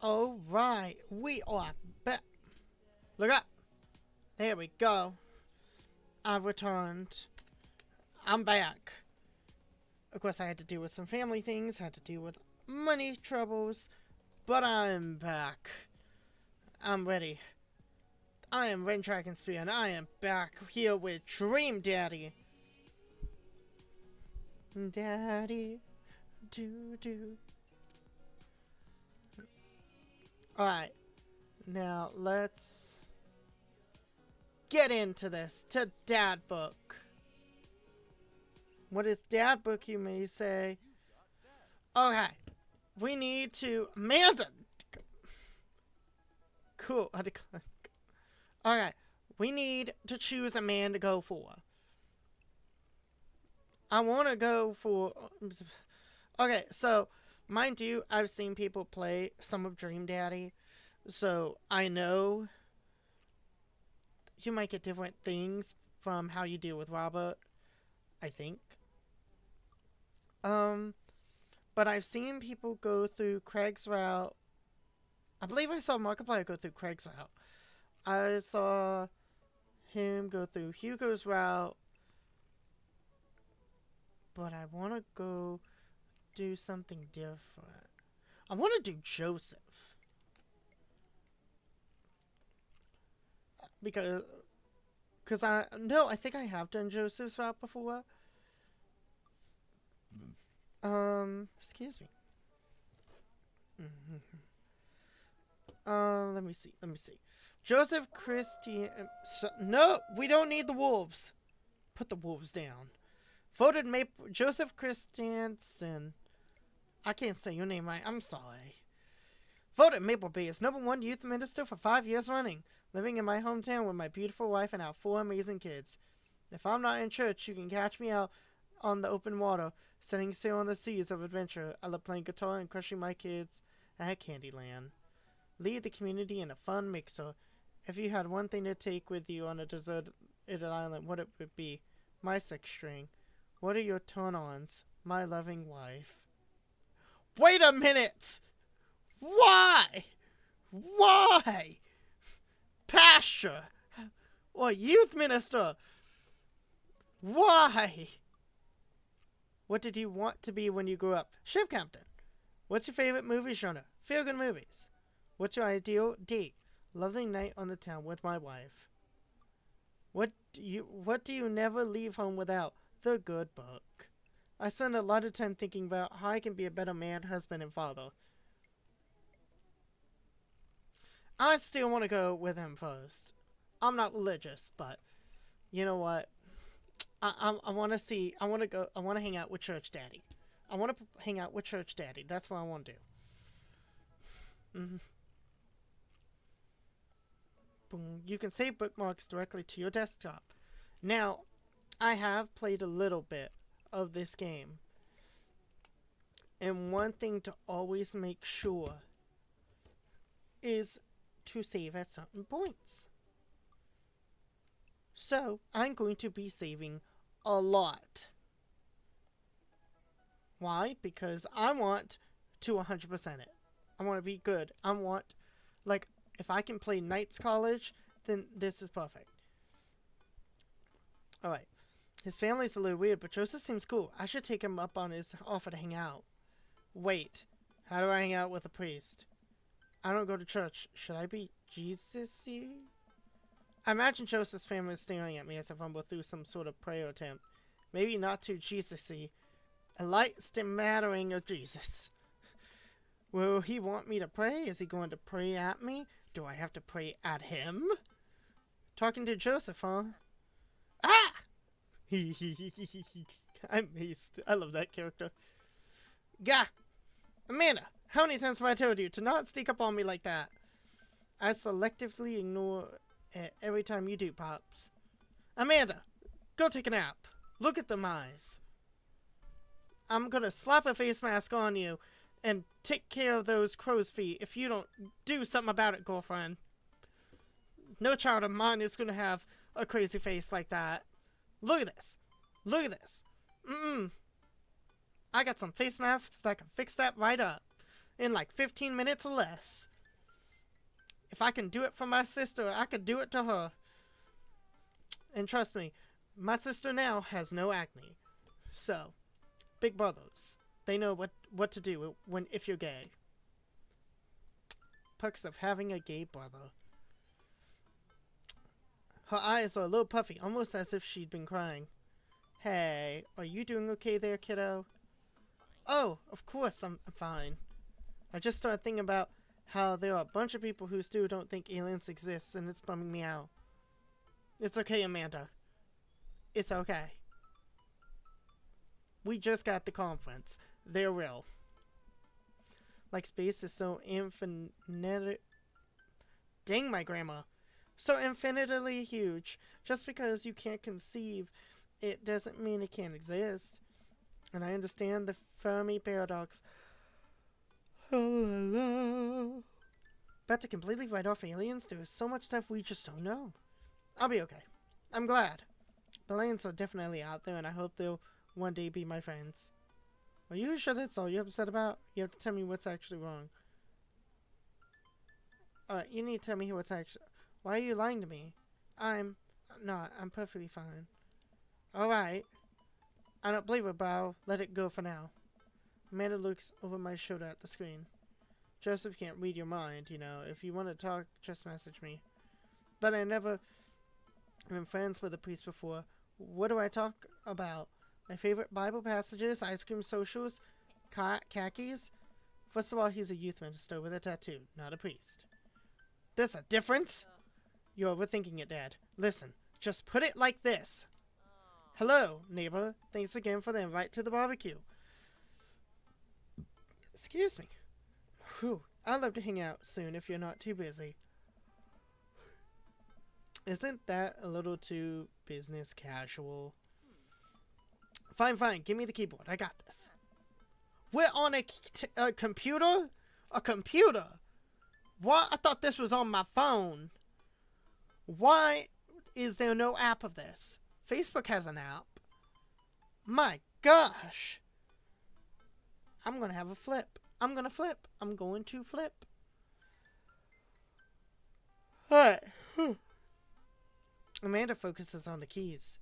Alright, we are back. Look up. There we go. I've returned. I'm back. Of course, I had to deal with some family things, had to deal with money troubles, but I'm back. I'm ready. I am Ren Spear, and I am back here with Dream Daddy. Daddy, do. Alright, now let's get into this. To Dad Book. What is Dad Book, you may say? Okay, we need to... Amanda! Cool, I decline. Okay, we need to choose a man to go for. I want to go for... Okay, so... Mind you, I've seen people play some of Dream Daddy, so I know you might get different things from how you deal with Robert, I think. But I've seen people go through Craig's route. I believe I saw Markiplier go through Craig's route. I saw him go through Hugo's route, but I want to go... do something different. I want to do Joseph. Because I think I have done Joseph's route before. Excuse me. Let me see. Joseph Christian. No, we don't need the wolves. Put the wolves down. Voted Joseph Christensen. I can't say your name right. I'm sorry. Voted Maple Bay as #1 youth minister for 5 years running, living in my hometown with my beautiful wife and our 4 amazing kids. If I'm not in church, you can catch me out on the open water, setting sail on the seas of adventure. I love playing guitar and crushing my kids at Candyland. Lead the community in a fun mixer. If you had one thing to take with you on a deserted island, what it would be? My 6 string. What are your turn-ons? My loving wife. Wait a minute! Why? Pastor! Or youth minister? Why? What did you want to be when you grew up? Ship captain. What's your favorite movie genre? Feel-good movies. What's your ideal date? Lovely night on the town with my wife. What do you never leave home without? The Good Book. I spend a lot of time thinking about how I can be a better man, husband, and father. I still want to go with him first. I'm not religious, but you know what? I want to see. I want to hang out with Church Daddy. I want to hang out with Church Daddy. That's what I want to do. Boom. You can save bookmarks directly to your desktop. Now, I have played a little bit of this game. And one thing to always make sure is to save at certain points. So, I'm going to be saving a lot. Why? Because I want to 100% it. I want to be good. I want, if I can play Knights College, then this is perfect. Alright. His family's a little weird, but Joseph seems cool. I should take him up on his offer to hang out. Wait. How do I hang out with a priest? I don't go to church. Should I be Jesus-y? I imagine Joseph's family is staring at me as I fumble through some sort of prayer attempt. Maybe not too Jesus-y. A light smattering of Jesus. Will he want me to pray? Is he going to pray at me? Do I have to pray at him? Talking to Joseph, huh? Ah! I'm amazed. I love that character. Gah! Amanda, how many times have I told you to not sneak up on me like that? I selectively ignore it every time you do, Pops. Amanda, go take a nap. Look at them eyes. I'm gonna slap a face mask on you and take care of those crow's feet if you don't do something about it, girlfriend. No child of mine is gonna have a crazy face like that. Look at this. Look at this. I got some face masks that can fix that right up. in like 15 minutes or less. If I can do it for my sister, I could do it to her. And trust me, my sister now has no acne. So, big brothers, they know what to do if you're gay. Perks of having a gay brother. Her eyes are a little puffy, almost as if she'd been crying. Hey, are you doing okay there, kiddo? Oh, of course I'm fine. I just started thinking about how there are a bunch of people who still don't think aliens exist, and it's bumming me out. It's okay, Amanda. It's okay. We just got the conference. They're real. Like space is so infinite. Dang, my grandma. So infinitely huge. Just because you can't conceive, it doesn't mean it can't exist. And I understand the Fermi paradox. Oh, but to completely write off aliens, there is so much stuff we just don't know. I'll be okay. I'm glad. The aliens are definitely out there, and I hope they'll one day be my friends. Are you sure that's all you're upset about? You have to tell me what's actually wrong. Alright, you need to tell me what's actually... Why are you lying to me? I'm not. I'm perfectly fine. Alright. I don't believe it, but I'll let it go for now. Amanda looks over my shoulder at the screen. Joseph can't read your mind, you know. If you want to talk, just message me. But I never been friends with a priest before. What do I talk about? My favorite Bible passages, ice cream socials, khakis? First of all, he's a youth minister with a tattoo, not a priest. There's a difference? You're overthinking it, Dad. Listen, just put it like this. Hello, neighbor. Thanks again for the invite to the barbecue. Excuse me. Whew. I'd love to hang out soon if you're not too busy. Isn't that a little too business casual? Fine. Give me the keyboard. I got this. We're on a computer? A computer? What? I thought this was on my phone. Why is there no app of this? Facebook has an app. My gosh. I'm going to have a flip. I'm going to flip. Alright. Amanda focuses on the keys.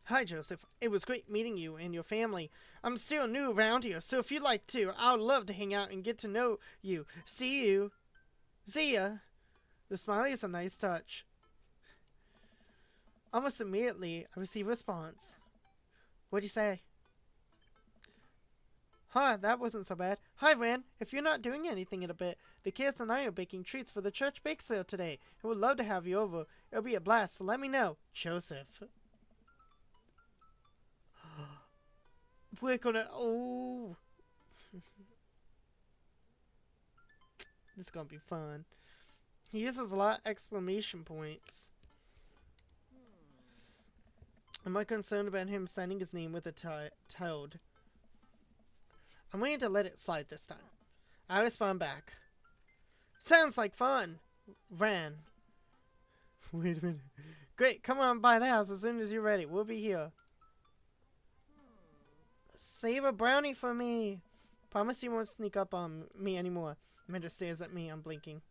Hi, Joseph. It was great meeting you and your family. I'm still new around here, so if you'd like to, I would love to hang out and get to know you. See you. See ya. The smiley is a nice touch. Almost immediately, I receive a response. What'd you say? Huh, that wasn't so bad. Hi, Ran. If you're not doing anything in a bit, the kids and I are baking treats for the church bake sale today, and would love to have you over. It'll be a blast, so let me know. Joseph. We're gonna... Oh. This is gonna be fun. He uses a lot of exclamation points. Am I concerned about him signing his name with a tilde? I'm waiting to let it slide this time. I respond back. Sounds like fun. Ran. Wait a minute. Great, come on by the house as soon as you're ready. We'll be here. Save a brownie for me. Promise you won't sneak up on me anymore. Amanda stares at me. I'm blinking.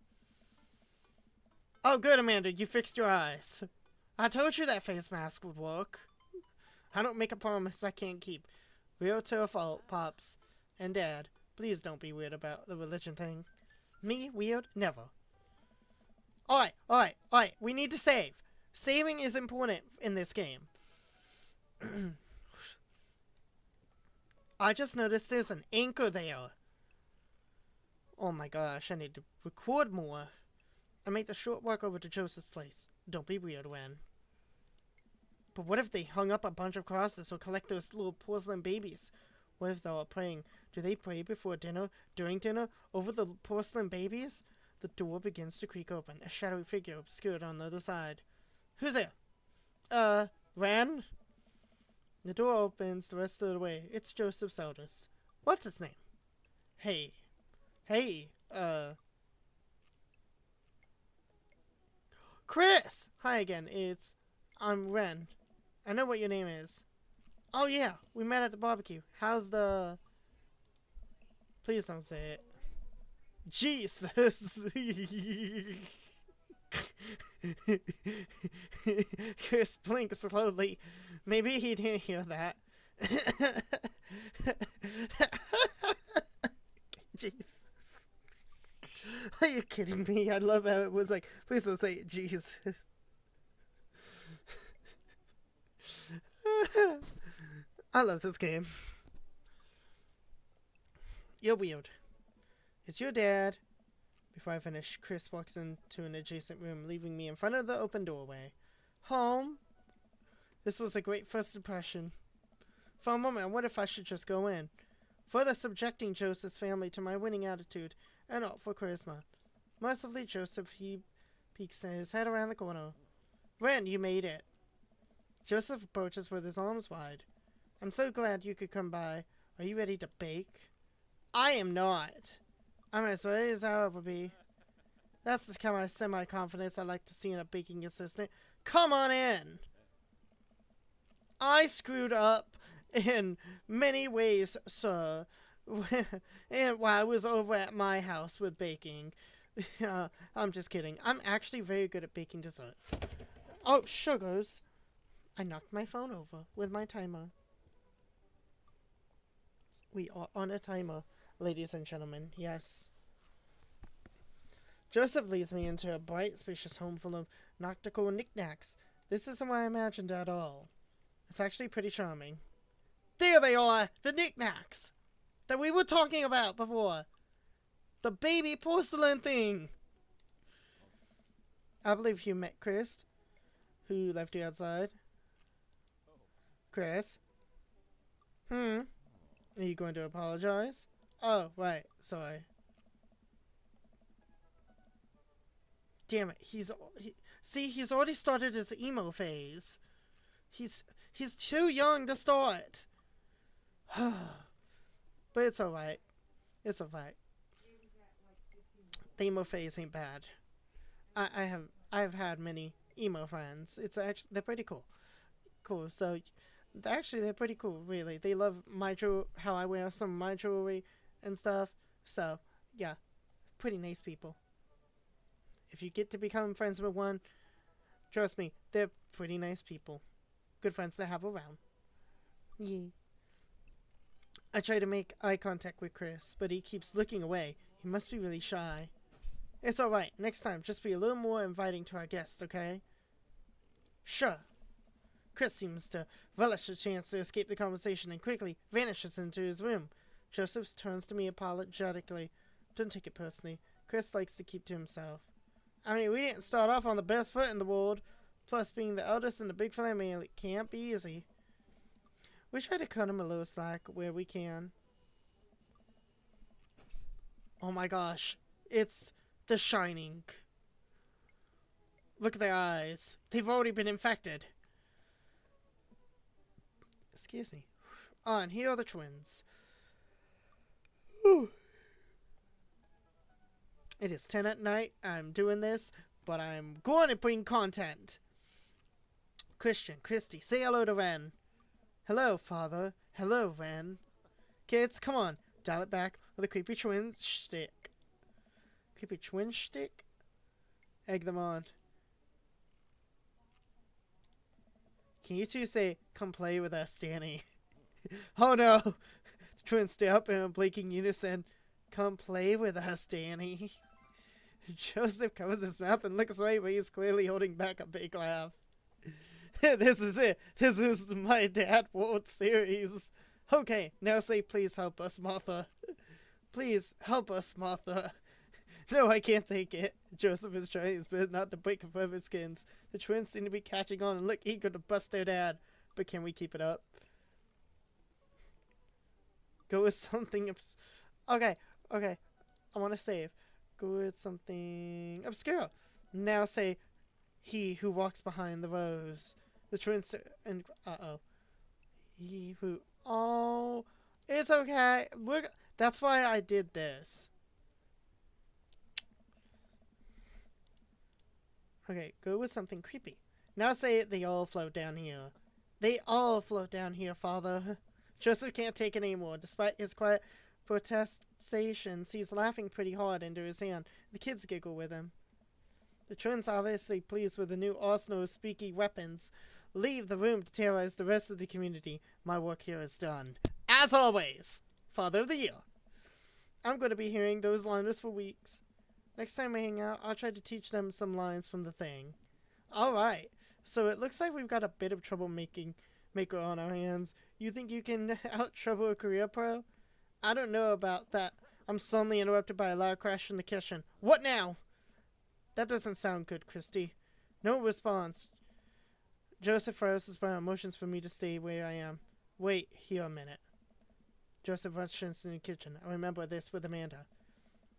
Oh, good, Amanda. You fixed your eyes. I told you that face mask would work. I don't make a promise I can't keep. Real to a fault, Pops. And Dad, please don't be weird about the religion thing. Me? Weird? Never. Alright. We need to save. Saving is important in this game. I just noticed there's an anchor there. Oh my gosh, I need to record more. I make the short walk over to Joseph's place. Don't be weird, Wen. But what if they hung up a bunch of crosses or collect those little porcelain babies? What if they were praying? Do they pray before dinner, during dinner, over the porcelain babies? The door begins to creak open, a shadowy figure obscured on the other side. Who's there? Ran? The door opens the rest of the way. It's Joseph Seldus. What's his name? Hey, Chris! Hi again, I'm Ren. I know what your name is. Oh yeah, we met at the barbecue. How's the... Please don't say it. Jesus. Chris blinked slowly. Maybe he didn't hear that. Jesus. Are you kidding me? I love how it was like, please don't say it, Jesus. I love this game. You're weird. It's your dad. Before I finish, Chris walks into an adjacent room, leaving me in front of the open doorway. Home? This was a great first impression. For a moment, I wondered if I should just go in, further subjecting Joseph's family to my winning attitude and awful charisma. Mercifully, Joseph, peeks his head around the corner. Ren, you made it. Joseph approaches with his arms wide. I'm so glad you could come by. Are you ready to bake? I am not. I'm as ready as I'll ever be. That's the kind of semi-confidence I like to see in a baking assistant. Come on in. I screwed up in many ways, sir, and while I was over at my house with baking. I'm just kidding. I'm actually very good at baking desserts. Oh, sugars. I knocked my phone over with my timer. We are on a timer, ladies and gentlemen. Yes. Joseph leads me into a bright, spacious home full of noctical knickknacks. This isn't what I imagined at all. It's actually pretty charming. There they are! The knickknacks! That we were talking about before! The baby porcelain thing! I believe you met Chris, who left you outside. Chris? Are you going to apologize? Oh, right. Sorry. Damn it. He's already started his emo phase. He's too young to start. But it's alright. It's alright. The emo phase ain't bad. I've had many emo friends. It's actually, they're pretty cool. Cool. So actually they're pretty cool, really. They love how I wear some of my jewelry and stuff. So yeah, pretty nice people. If you get to become friends with one, trust me, they're pretty nice people. Good friends to have around. Yeah. I try to make eye contact with Chris, but he keeps looking away. He must be really shy. It's alright. Next time, just be a little more inviting to our guests, okay? Sure. Chris seems to relish the chance to escape the conversation and quickly vanishes into his room. Joseph turns to me apologetically. Don't take it personally. Chris likes to keep to himself. I mean, we didn't start off on the best foot in the world. Plus, being the eldest in the big family, it can't be easy. We try to cut him a little slack where we can. Oh my gosh. It's The Shining. Look at their eyes. They've already been infected. Excuse me. And here are the twins. Whew. It is 10 at night. I'm doing this, but I'm going to bring content. Christian, Christy, say hello to Ren. Hello, Father. Hello, Ren. Kids, come on. Dial it back with a creepy twin shtick. Creepy twin shtick? Egg them on. Can you two say, come play with us, Danny? Oh no! The twins stare up in a blinking unison. Come play with us, Danny. Joseph covers his mouth and looks away, but he's clearly holding back a big laugh. This is it. This is my Dad World series. Okay, now say please help us, Martha. Please help us, Martha. No, I can't take it. Joseph is trying his best not to break above his skins. The twins seem to be catching on and look eager to bust their dad. But can we keep it up? Go with something okay. I want to save. Go with something obscure. Now say, he who walks behind the rose. The twins and he who. Oh, it's okay. That's why I did this. Okay, go with something creepy. Now say they all float down here. They all float down here, Father. Joseph can't take it anymore. Despite his quiet protestations, he's laughing pretty hard into his hand. The kids giggle with him. The twins, obviously pleased with the new arsenal of spooky weapons, leave the room to terrorize the rest of the community. My work here is done. As always, Father of the Year. I'm going to be hearing those liners for weeks. Next time we hang out, I'll try to teach them some lines from The Thing. Alright, so it looks like we've got a bit of maker on our hands. You think you can out-trouble a career pro? I don't know about that. I'm suddenly interrupted by a loud crash from the kitchen. What now? That doesn't sound good, Christy. No response. Joseph froze by motions for me to stay where I am. Wait here a minute. Joseph rushes into the kitchen. I remember this with Amanda.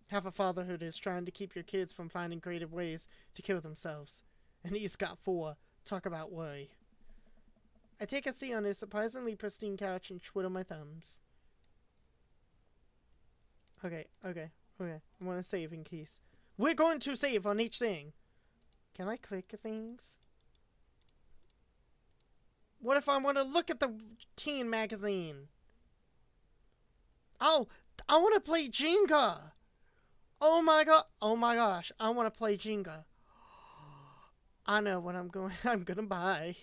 Half of fatherhood is trying to keep your kids from finding creative ways to kill themselves. And he's got 4. Talk about worry. I take a seat on his surprisingly pristine couch and twiddle my thumbs. Okay. I want to save in case. We're going to save on each thing. Can I click things? What if I want to look at the teen magazine? Oh, I want to play Jenga. Oh my gosh, I want to play Jenga. I know what I'm going to buy.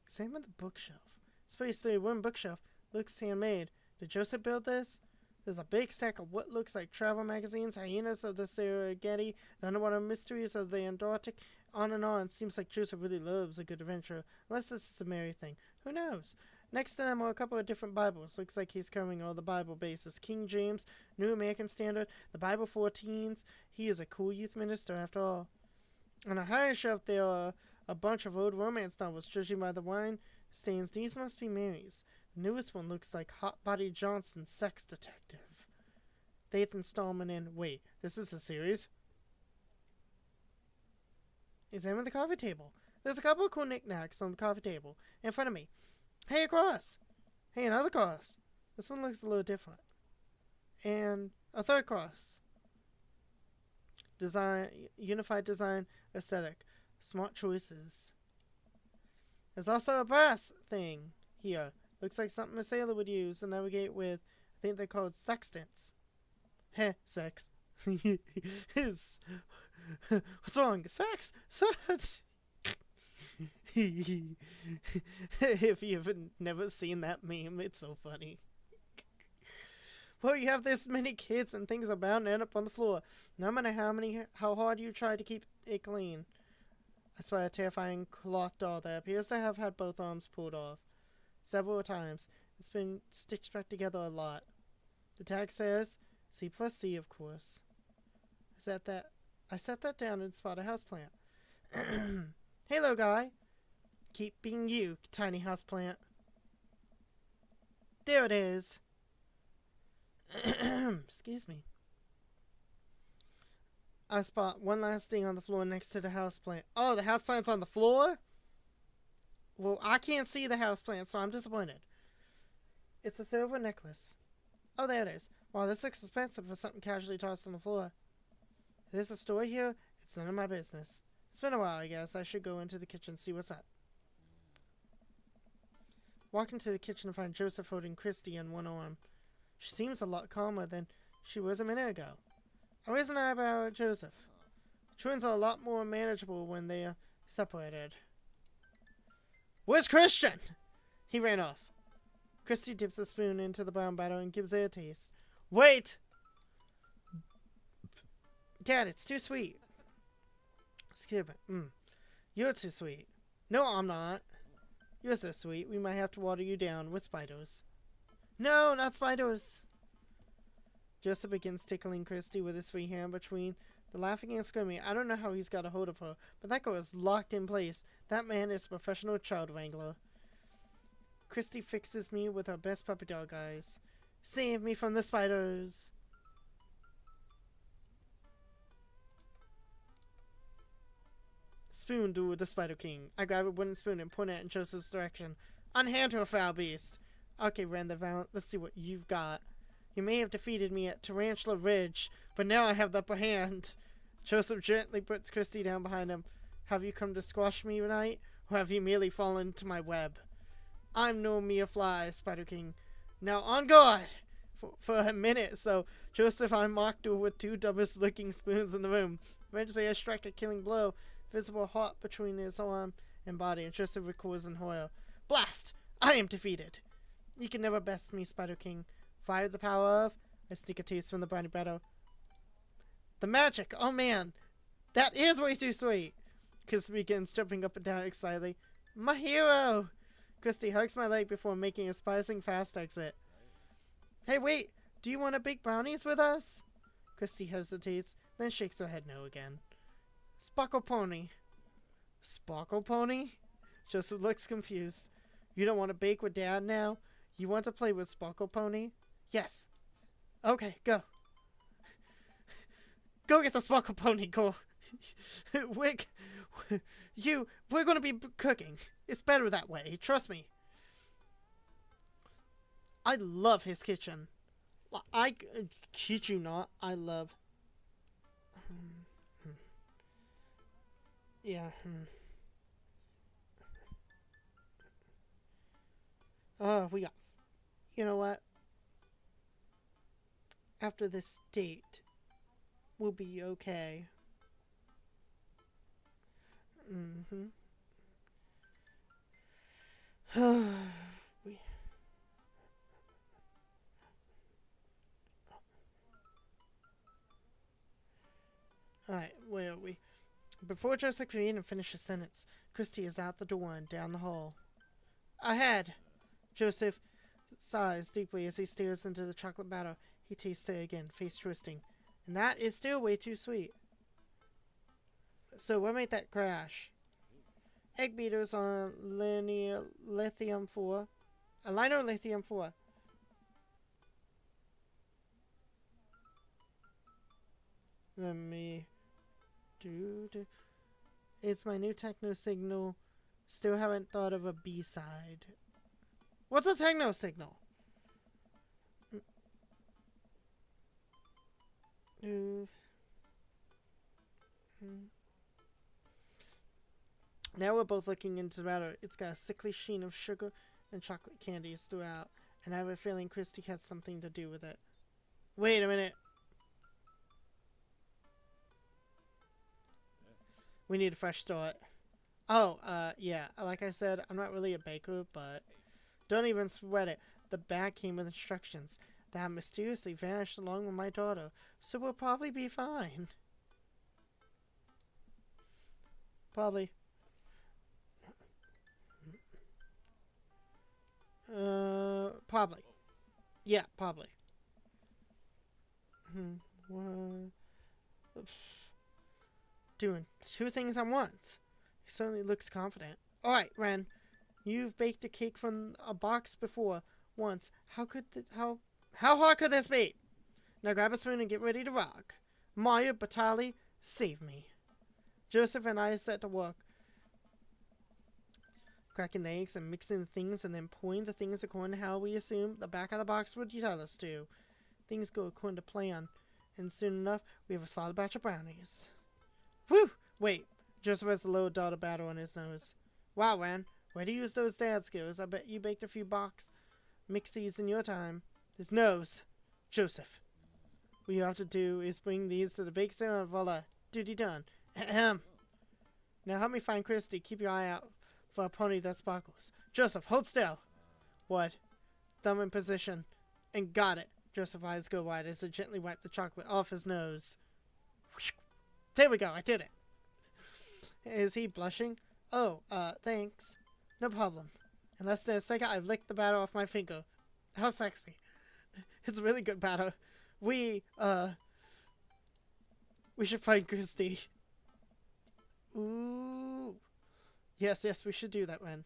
Examine the bookshelf. Space 3 wooden bookshelf. Looks handmade. Did Joseph build this? There's a big stack of what looks like travel magazines, hyenas of the Serengeti, the underwater mysteries of the Antarctic, on and on. Seems like Joseph really loves a good adventure. Unless this is a merry thing. Who knows? Next to them are a couple of different Bibles. Looks like he's covering all the Bible bases. King James, New American Standard, the Bible for Teens. He is a cool youth minister after all. On a higher shelf there are a bunch of old romance novels, judging by the wine stains. These must be Mary's. The newest one looks like Hot Body Johnson's Sex Detective. The 8th installment in... Wait, this is a series? Examine the coffee table. There's a couple of cool knickknacks on the coffee table in front of me. Hey, a cross! Hey, another cross! This one looks a little different. And a third cross. Design, unified design, aesthetic. Smart choices. There's also a brass thing here. Looks like something a sailor would use to navigate with. I think they're called sextants. Heh, sex. What's wrong? Sex? Sex? If you've never seen that meme, it's so funny. Well, you have this many kids and things are bound to end up on the floor. No matter how hard you try to keep it clean. I spy a terrifying cloth doll that appears to have had both arms pulled off. Several times. It's been stitched back together a lot. The tag says C+C, of course. I set that down and spot a houseplant. Hey, little guy. Keep being you, tiny houseplant. There it is. Excuse me. I spot one last thing on the floor next to the houseplant. Oh, the houseplant's on the floor? Well, I can't see the houseplant, so I'm disappointed. It's a silver necklace. Oh, there it is. Wow, this looks expensive for something casually tossed on the floor. If there's a store here, it's none of my business. It's been a while, I guess. I should go into the kitchen and see what's up. Walk into the kitchen and find Joseph holding Christy on one arm. She seems a lot calmer than she was a minute ago. I raised an eyebrow at Joseph. Twins are a lot more manageable when they are separated. Where's Christian? He ran off. Christy dips a spoon into the brown batter and gives it a taste. Wait! Dad, it's too sweet. Excuse me. You're too sweet. No, I'm not. You're so sweet, we might have to water you down with spiders. No, not spiders. Joseph begins tickling Christy with his free hand between the laughing and screaming. I don't know how he's got a hold of her, but that girl is locked in place. That man is a professional child wrangler. Christy fixes me with her best puppy dog eyes. Save me from the spiders. Spoon duel with the Spider King. I grab a wooden spoon and point it in Joseph's direction. Unhand her, foul beast. Okay, Ren the Valiant, let's see what you've got. You may have defeated me at Tarantula Ridge, but now I have the upper hand. Joseph gently puts Christy down behind him. Have you come to squash me tonight, or have you merely fallen into my web? I'm no mere fly, Spider King. Now on guard! For a minute so, Joseph unmocked her with 2 dumbest looking spoons in the room. Eventually I struck a killing blow, visible hot between his arm and body, and Joseph recoils in horror. Blast! I am defeated! You can never best me, Spider King. Fire the power of... I sneak a taste from the briny battle. The magic! Oh man! That is way too sweet! Kiss begins jumping up and down excitedly. My hero! Christy hugs my leg before making a surprising fast exit. Hey, wait! Do you want to bake brownies with us? Christy hesitates, then shakes her head no again. Sparkle Pony. Sparkle Pony? Joseph looks confused. You don't want to bake with Dad now? You want to play with Sparkle Pony? Yes. Okay, go. Go get the Sparkle Pony, go. we're gonna be cooking. It's better that way, trust me. I love his kitchen. I kid you not, I love... Yeah. We got... You know what? After this date, we'll be okay. Alright, where are we? Before Joseph can even finish his sentence, Christy is out the door and down the hall. Ahead! Joseph sighs deeply as he stares into the chocolate batter. He tastes it again, face twisting. And that is still way too sweet. So what made that crash? Egg beaters on lithium 4. A lino lithium 4. Let me do. It's my new techno signal. Still haven't thought of a B-side. What's a techno signal? Now we're both looking into the batter. It's got a sickly sheen of sugar and chocolate candies throughout, and I have a feeling Christy has something to do with it. Wait a minute. We need a fresh start. Oh, yeah. Like I said, I'm not really a baker, but don't even sweat it. The bag came with instructions that have mysteriously vanished along with my daughter, so we'll probably be fine. Probably. Probably. Yeah, probably. Doing 2 things at once. He certainly looks confident. Alright, Ren. You've baked a cake from a box before. Once. How hard could this be? Now grab a spoon and get ready to rock. Mario Batali, save me. Joseph and I set to work. Cracking the eggs and mixing the things and then pouring the things according to how we assumed the back of the box would tell us to. Things go according to plan. And soon enough, we have a solid batch of brownies. Whew! Wait. Joseph has a little dot of batter on his nose. Wow, Ren. Where do you use those dad skills? I bet you baked a few box mixies in your time. His nose. Joseph. What you have to do is bring these to the bake sale and voila. Duty done. Ahem. Now help me find Christy. Keep your eye out for a pony that sparkles. Joseph, hold still. What? Thumb in position. And got it. Joseph's eyes go wide as I gently wipe the chocolate off his nose. There we go, I did it. Is he blushing? Oh, thanks. No problem. In less than a second, I've licked the batter off my finger. How sexy. It's really good batter. We should find Christy. Ooh. Yes, we should do that, Ren.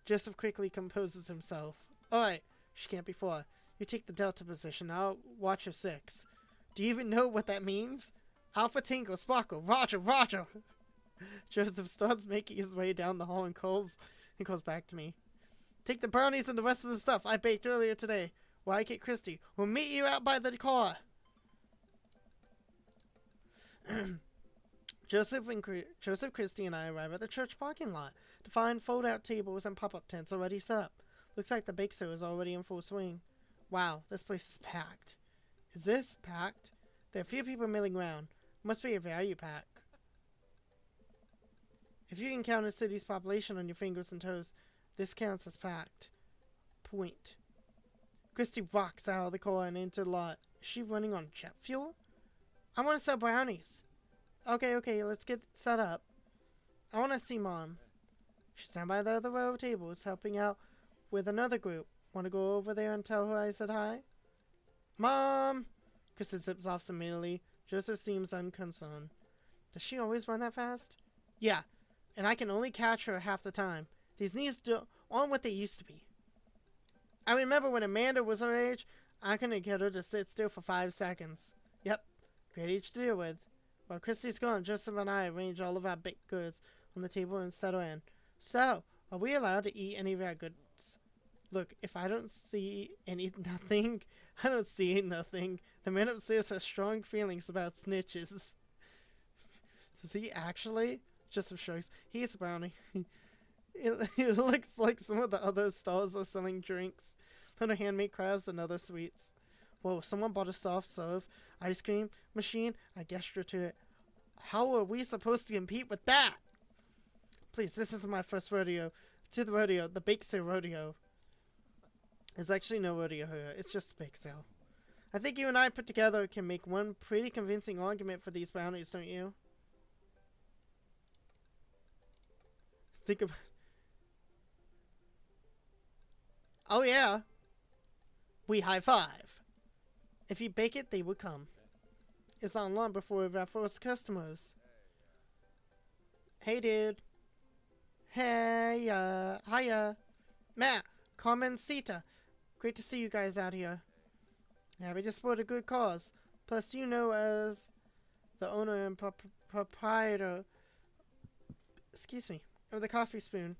Joseph quickly composes himself. Alright, she can't be far. You take the delta position, I'll watch your 6. Do you even know what that means? Alpha Tingle, Sparkle, Roger! Joseph starts making his way down the hall and calls back to me. Take the brownies and the rest of the stuff I baked earlier today. While I get Christy, we'll meet you out by the car. Joseph, Christy, and I arrive at the church parking lot to find fold-out tables and pop-up tents already set up. Looks like the bake sale is already in full swing. Wow, this place is packed. Is this packed? There are a few people milling around. Must be a value pack. If you can count a city's population on your fingers and toes, this counts as packed. Point. Christy rocks out of the car and into the lot. Is she running on jet fuel? I want to sell brownies. Okay, let's get set up. I want to see Mom. She's down by the other row of tables, helping out with another group. Want to go over there and tell her I said hi? Mom! Christy zips off immediately. Joseph seems unconcerned. Does she always run that fast? Yeah, and I can only catch her half the time. These knees aren't what they used to be. I remember when Amanda was her age, I couldn't get her to sit still for 5 seconds. Yep, great age to deal with. While Christy's gone, Joseph and I arrange all of our baked goods on the table and settle in. So, are we allowed to eat any of our goods? Look, if I don't see nothing, I don't see nothing. The man upstairs has strong feelings about snitches. Does he actually? Joseph shrugs. He eats a brownie. It looks like some of the other stalls are selling drinks, little handmade crafts, and other sweets. Whoa, someone bought a soft serve ice cream machine. I gestured to it. How are we supposed to compete with that? Please, this isn't my first rodeo. To the rodeo, the bake sale rodeo. There's actually no rodeo here. It's just a bake sale. I think you and I put together can make one pretty convincing argument for these brownies, don't you? Think about. Oh yeah. We high five. If you bake it, they will come. It's not long before we have our first customers. Hey, dude. Hey, hiya. Matt, Carmen, Sita. Great to see you guys out here. Happy to support a good cause. Plus, you know, as the owner and proprietor, of the Coffee Spoon,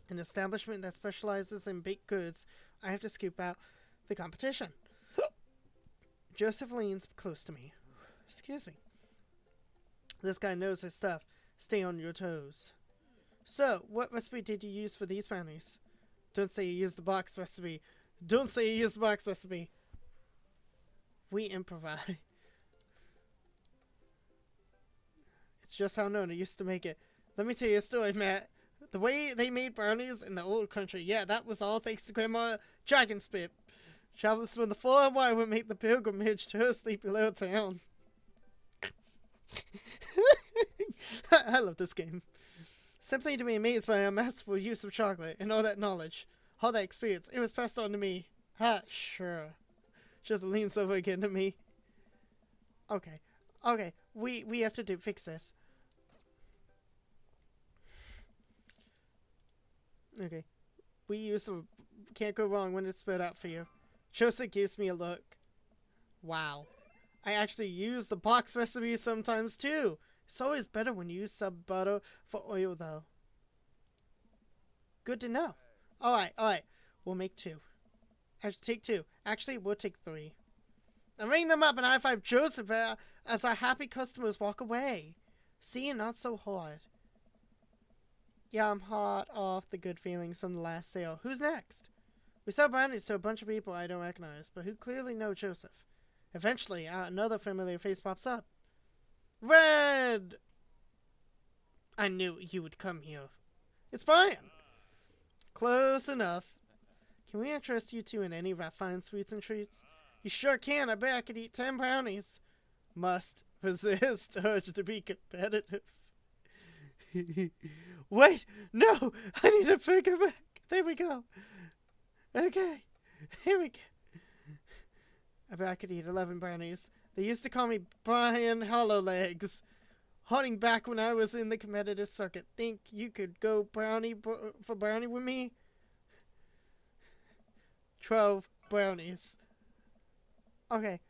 an establishment that specializes in baked goods, I have to scoop out the competition. Joseph leans close to me. Excuse me. This guy knows his stuff. Stay on your toes. So, what recipe did you use for these brownies? Don't say you used the box recipe. Don't say you used the box recipe. We improvise. It's just how Nona used to make it. Let me tell you a story, Matt. The way they made brownies in the old country, yeah, that was all thanks to Grandma Dragonspit. Travelers from the far and wide would make the pilgrimage to her sleepy little town. I love this game. Simply to be amazed by our masterful use of chocolate and all that knowledge, all that experience, it was passed on to me. Ha, sure. Just leans over again to me. Okay, we have to fix this. Okay, can't go wrong when it's spelled out for you. Joseph gives me a look. Wow. I actually use the box recipe sometimes too. It's always better when you use some butter for oil though. Good to know. Alright. We'll make 2. Take 2. Actually, we'll take 3. And ring them up and high five Joseph as our happy customers walk away. See, not so hard. Yeah, I'm hot off the good feelings from the last sale. Who's next? We sell brownies to a bunch of people I don't recognize, but who clearly know Joseph. Eventually, another familiar face pops up. Red! I knew you would come here. It's Brian! Close enough. Can we interest you two in any of our fine sweets and treats? You sure can. I bet I could eat 10 brownies. Must resist urge to be competitive. Wait! No! I need to figure back. There we go. Okay. Here we go. I bet I could eat 11 brownies. They used to call me Brian Hollowlegs. Holding back when I was in the competitive circuit. Think you could go for brownie with me? 12 brownies. Okay,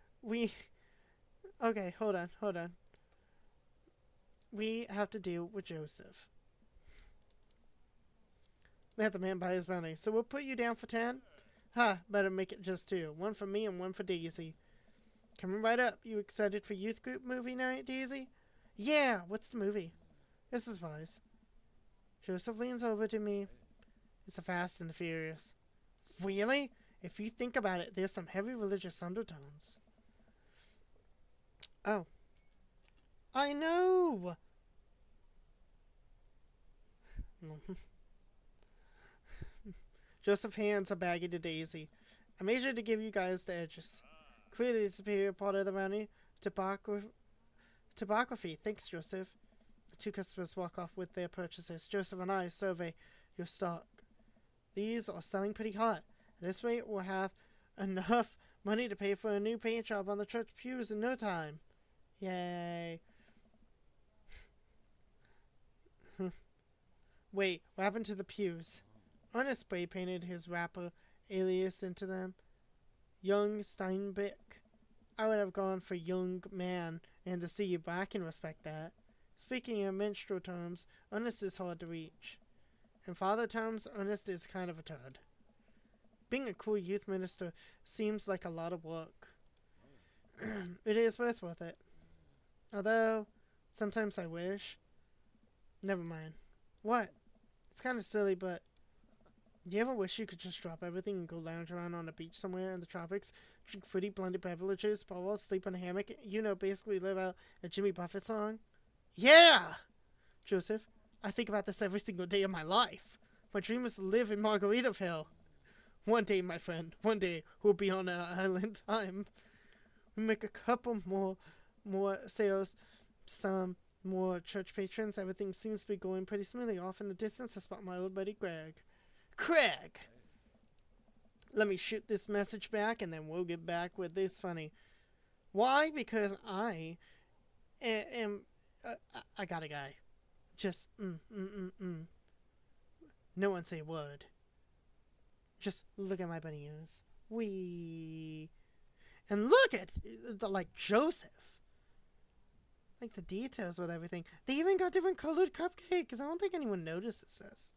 hold on. We have to deal with Joseph. Let the man buy his brownie. So we'll put you down for 10? Better make it just 2. 1 for me and 1 for Daisy. Coming right up. You excited for youth group movie night, Daisy? Yeah, what's the movie? This is wise. Joseph leans over to me. It's a Fast and the Furious. Really? If you think about it, there's some heavy religious undertones. Oh. I know! Joseph hands a baggie to Daisy. I made sure to give you guys the edges. Clearly the superior part of the bounty. Topography. Thanks, Joseph. The two customers walk off with their purchases. Joseph and I survey your stock. These are selling pretty hot. At this rate, we'll have enough money to pay for a new paint job on the church pews in no time. Yay. Wait, what happened to the pews? Ernest spray painted his rapper alias into them. Young Steinbeck. I would have gone for young man and the sea, but I can respect that. Speaking in minstrel terms, Ernest is hard to reach. In father terms, Ernest is kind of a turd. Being a cool youth minister seems like a lot of work. It is, but it's worth it. Although, sometimes I wish. Never mind. What? It's kind of silly, but do you ever wish you could just drop everything and go lounge around on a beach somewhere in the tropics, drink fruity blended beverages, bubble, sleep in a hammock, basically live out a Jimmy Buffett song? Yeah! Joseph, I think about this every single day of my life. My dream is to live in Margaritaville. One day, my friend, one day, we'll be on an island time. We make a couple more sales, some more church patrons. Everything seems to be going pretty smoothly. Off in the distance, I spot my old buddy Greg. Craig! Let me shoot this message back and then we'll get back with this funny. Why? Because I got a guy. Just, No one say a word. Just look at my bunny ears. Wee. And look at, Joseph. Like, the details with everything. They even got different colored cupcakes. I don't think anyone notices this.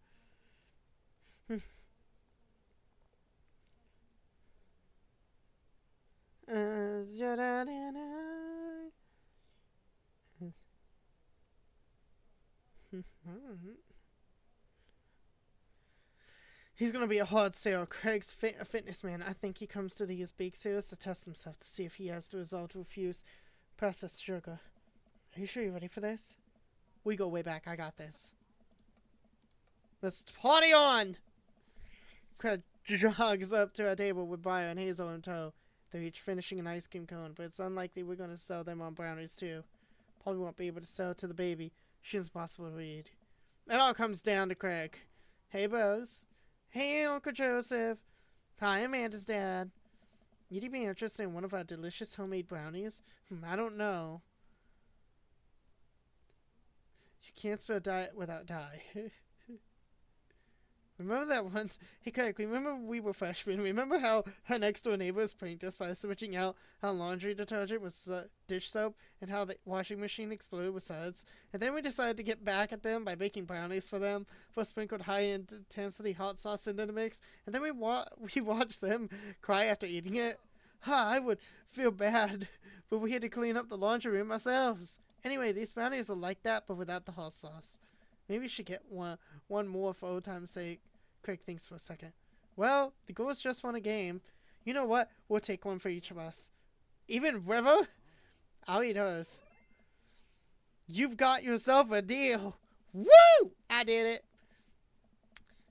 He's gonna be a hard sale. Craig's a fitness man. I think he comes to these bake sales to test himself to see if he has the resolve to refuse processed sugar. Are you sure you're ready for this? We go way back. I got this. Let's party on! Craig jogs up to a table with Briar and Hazel in tow. They're each finishing an ice cream cone, but it's unlikely we're going to sell them on brownies too. Probably won't be able to sell it to the baby. She's impossible to read. It all comes down to Craig. Hey, Bose. Hey, Uncle Joseph. Hi, Amanda's dad. You'd be interested in one of our delicious homemade brownies? I don't know. You can't spell diet without die. Remember that once? Hey, Craig, remember when we were freshmen? Remember how our next door neighbors pranked us by switching out how laundry detergent was dish soap and how the washing machine exploded with suds? And then we decided to get back at them by making brownies for them, but sprinkled high-intensity hot sauce into the mix. And then we watched them cry after eating it. I would feel bad, but we had to clean up the laundry room ourselves. Anyway, these brownies are like that, but without the hot sauce. Maybe we should get one more for old time's sake. Craig thinks for a second. Well, the girls just won a game. You know what? We'll take one for each of us. Even River? I'll eat hers. You've got yourself a deal. Woo! I did it.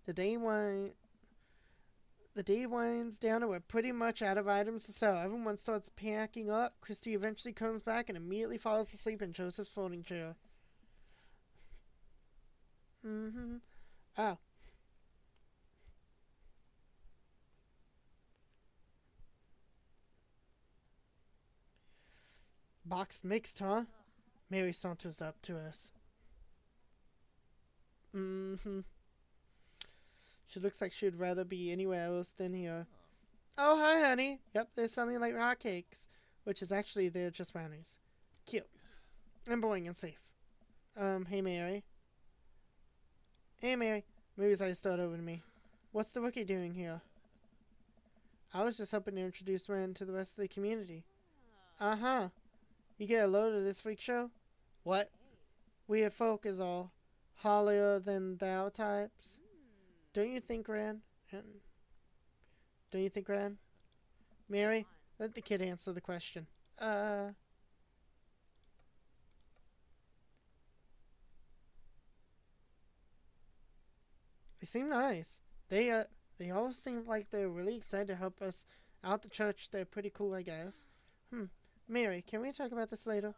The day winds down and we're pretty much out of items to sell. Everyone starts packing up. Christy eventually comes back and immediately falls asleep in Joseph's folding chair. Oh. Boxed mixed, huh? Mary saunters up to us. She looks like she'd rather be anywhere else than here. Oh, hi, honey. Yep, they're sounding like hotcakes. Which is actually, they're just brownies. Cute. And boring and safe. Hey, Mary. Hey, Mary. Mary's eyes start over to me. What's the rookie doing here? I was just hoping to introduce Ren to the rest of the community. Uh-huh. You get a load of this freak show? What? Weird folk is all. Holier than thou types. Don't you think, Ran? Don't you think, Ran? Mary, let the kid answer the question. They seem nice. They all seem like they're really excited to help us out the church. They're pretty cool, I guess. Mary, can we talk about this later?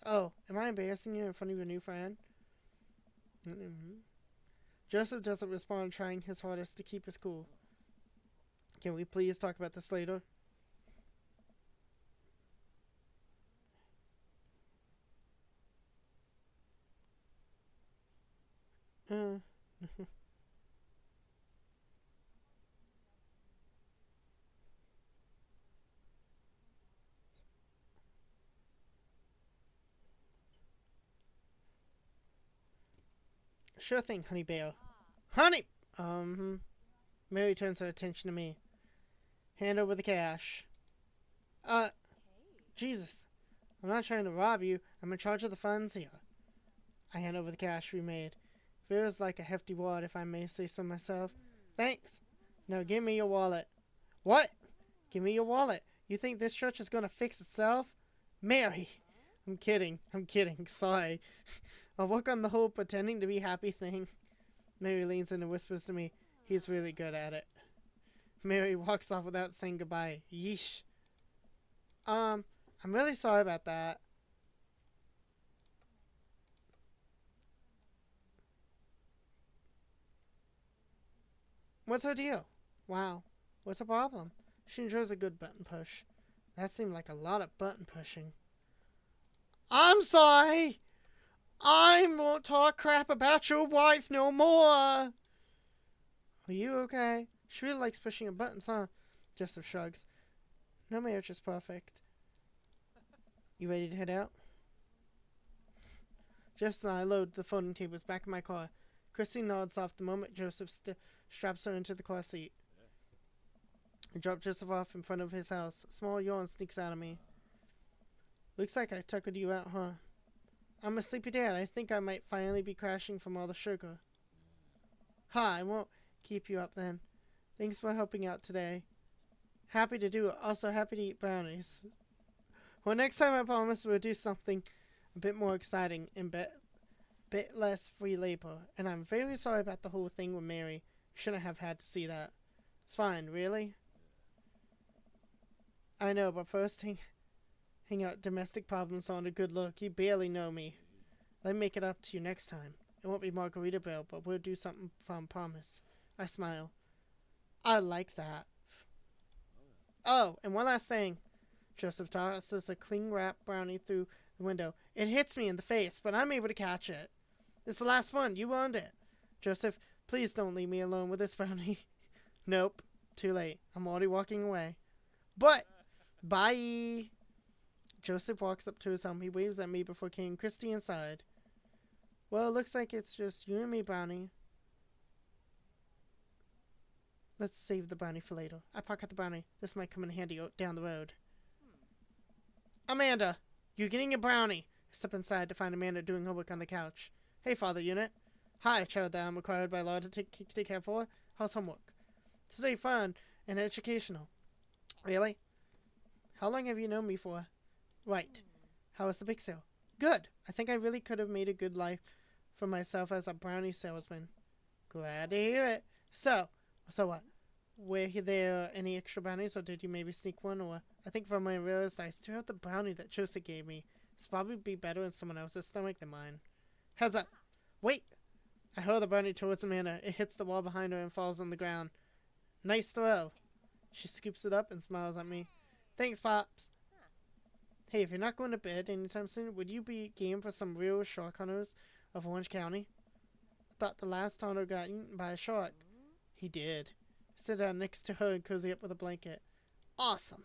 Oh, am I embarrassing you in front of your new friend? Joseph doesn't respond, trying his hardest to keep his cool. Can we please talk about this later? Sure thing, Honey Bear. Honey! Mary turns her attention to me. Hand over the cash. Jesus. I'm not trying to rob you. I'm in charge of the funds here. I hand over the cash we made. Feels like a hefty wad, if I may say so myself. Thanks. Now give me your wallet. What? Give me your wallet. You think this church is gonna fix itself? Mary! I'm kidding. Sorry. I'll work on the whole pretending to be happy thing. Mary leans in and whispers to me, he's really good at it. Mary walks off without saying goodbye. Yeesh. I'm really sorry about that. What's her deal? Wow. What's her problem? She enjoys a good button push. That seemed like a lot of button pushing. I'm sorry! I won't talk crap about your wife no more! Are you okay? She really likes pushing her buttons, huh? Joseph shrugs. No marriage is perfect. You ready to head out? Joseph and I load the folding tables back in my car. Christy nods off the moment Joseph straps her into the car seat. I drop Joseph off in front of his house. A small yawn sneaks out of me. Looks like I tuckered you out, huh? I'm a sleepy dad. I think I might finally be crashing from all the sugar. I won't keep you up then. Thanks for helping out today. Happy to do it. Also happy to eat brownies. Well, next time I promise we'll do something a bit more exciting and bit less free labor. And I'm very sorry about the whole thing with Mary. You shouldn't have had to see that. It's fine, really? I know, but first hang out domestic problems on a good look. You barely know me. Let me make it up to you next time. It won't be Margaritaville, but we'll do something fun, promise. I smile. I like that. Oh, and one last thing. Joseph tosses a cling-wrapped brownie through the window. It hits me in the face, but I'm able to catch it. It's the last one. You earned it. Joseph, please don't leave me alone with this brownie. Nope. Too late. I'm already walking away. But, bye. Joseph walks up to his home. He waves at me before carrying Christy inside. Well, it looks like it's just you and me, Brownie. Let's save the brownie for later. I pocket the brownie. This might come in handy down the road. Amanda, you're getting a brownie. I step inside to find Amanda doing her work on the couch. Hey, Father Unit. Hi, child that I'm required by law to take care for. How's homework? Today, fun and educational. Really? How long have you known me for? Right. How was the big sale? Good. I think I really could have made a good life for myself as a brownie salesman. Glad to hear it. So what? Were there any extra brownies, or did you maybe sneak one? Or I think from my realized I still have the brownie that Joseph gave me. It's probably be better in someone else's stomach than mine. Heads up. Wait. I hurl the brownie towards Amanda. It hits the wall behind her and falls on the ground. Nice throw. She scoops it up and smiles at me. Thanks, Pops. Hey, if you're not going to bed anytime soon, would you be game for some real shark hunters of Orange County? I thought the last hunter got eaten by a shark. He did. Sit down next to her and cozy up with a blanket. Awesome.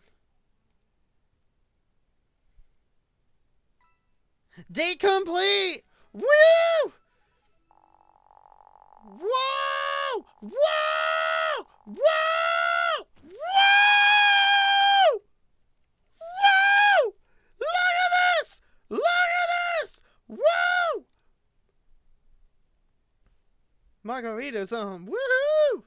Day complete! Woo! Whoa! Whoa! Whoa! Whoa! Whoa! Look at this! Look at this! Whoa! Margaritas, woohoo!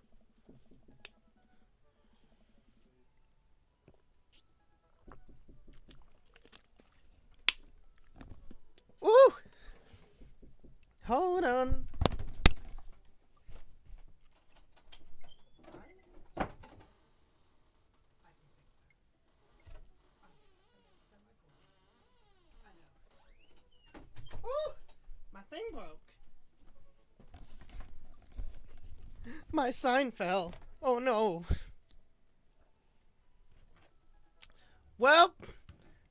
Ooh! Hold on. Ooh! My thing broke. My sign fell. Oh no. Well,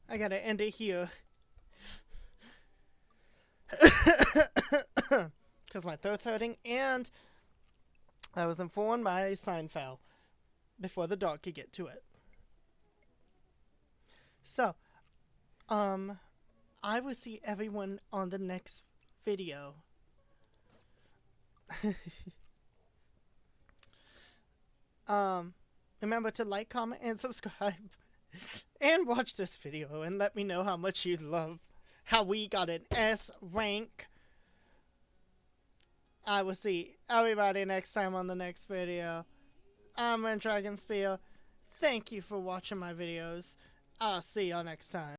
I gotta end it here. Because my throat's hurting, and I was informed my sign fell before the dog could get to it. So, I will see everyone on the next video. Remember to like, comment, and subscribe. And watch this video and let me know how much you love how we got an S rank. I will see everybody next time on the next video. I'm Dragon Spear. Thank you for watching my videos. I'll see y'all next time.